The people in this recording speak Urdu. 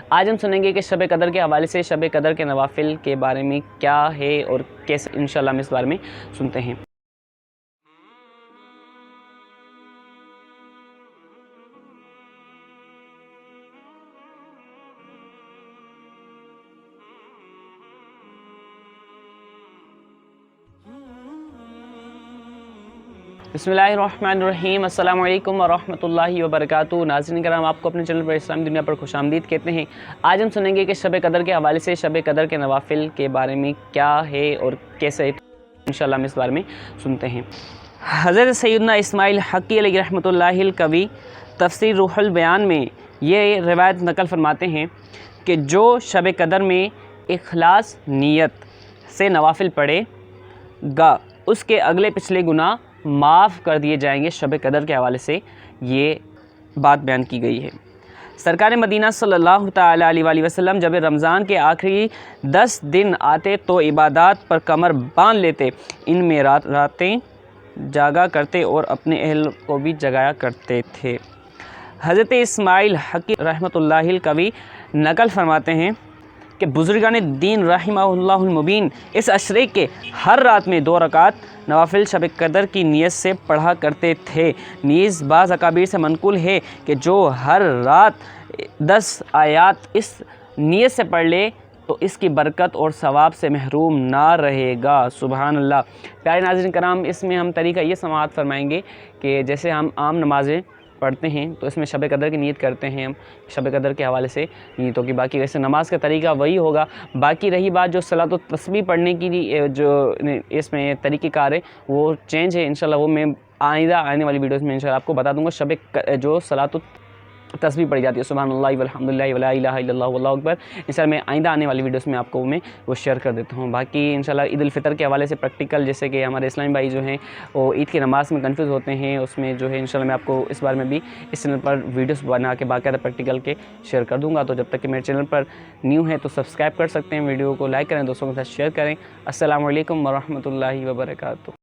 آج ہم سنیں گے کہ شب قدر کے حوالے سے شب قدر کے نوافل کے بارے میں کیا ہے اور کیسے انشاءاللہ ہم اس بارے میں سنتے ہیں۔ بسم اللہ الرحمن الرحیم، السلام علیکم ورحمۃ اللہ وبرکاتہ۔ ناظرین کرام، آپ کو اپنے چینل پر اسلامی دنیا پر خوش آمدید کہتے ہیں۔ آج ہم سنیں گے کہ شب قدر کے حوالے سے شب قدر کے نوافل کے بارے میں کیا ہے اور کیسے انشاءاللہ ہم اس بارے میں سنتے ہیں۔ حضرت سیدنا اسماعیل حقی علیہ رحمۃ اللہ القوی تفسیر روح البیان میں یہ روایت نقل فرماتے ہیں کہ جو شب قدر میں اخلاص نیت سے نوافل پڑھے گا اس کے اگلے پچھلے گناہ معاف کر دیے جائیں گے۔ شب قدر کے حوالے سے یہ بات بیان کی گئی ہے۔ سرکار مدینہ صلی اللہ تعالیٰ علیہ وآلہ وسلم جب رمضان کے آخری 10 دن آتے تو عبادات پر کمر باندھ لیتے، ان میں راتیں جاگا کرتے اور اپنے اہل کو بھی جگایا کرتے تھے۔ حضرت اسماعیل حقی رحمۃ اللہ القوی نقل فرماتے ہیں کہ بزرگان دین رحمہ اللہ المبین اس عشرے کے ہر رات میں 2 رکعت نوافل شب قدر کی نیت سے پڑھا کرتے تھے۔ نیز بعض اکابر سے منقول ہے کہ جو ہر رات 10 آیات اس نیت سے پڑھ لے تو اس کی برکت اور ثواب سے محروم نہ رہے گا۔ سبحان اللہ۔ پیارے ناظرین کرام، اس میں ہم طریقہ یہ سماعت فرمائیں گے کہ جیسے ہم عام نمازیں پڑھتے ہیں تو اس میں شب قدر کی نیت کرتے ہیں، ہم شب قدر کے حوالے سے نیتوں کی، باقی ویسے نماز کا طریقہ وہی ہوگا۔ باقی رہی بات جو صلاۃ التسبیح پڑھنے کی جو اس میں طریقہ کار ہے وہ چینج ہے، انشاءاللہ وہ میں آئندہ آنے والی ویڈیوز میں انشاءاللہ آپ کو بتا دوں گا۔ جو صلاۃ التسبیح پڑھی جاتی ہے سبحان اللہ والحمد للہ ولا الہ الا اللہ واللہ اکبر، انشاءاللہ میں آئندہ آنے والی ویڈیوز میں آپ کو وہ شیئر کر دیتا ہوں۔ باقی انشاءاللہ عید الفطر کے حوالے سے پریکٹیکل، جیسے کہ ہمارے اسلامی بھائی جو ہیں وہ عید کی نماز میں کنفیوز ہوتے ہیں، اس میں جو ہے انشاءاللہ میں آپ کو اس بارے میں بھی اس چینل پر ویڈیوز بنا کے باقاعدہ پریکٹیکل کے شیئر کر دوں گا۔ تو جب تک کہ میرے چینل پر نیو ہے تو سبسکرائب کر سکتے ہیں، ویڈیو کو لائک کریں، دوستوں کے ساتھ شیئر کریں۔ السلام علیکم ورحمۃ اللہ وبرکاتہ۔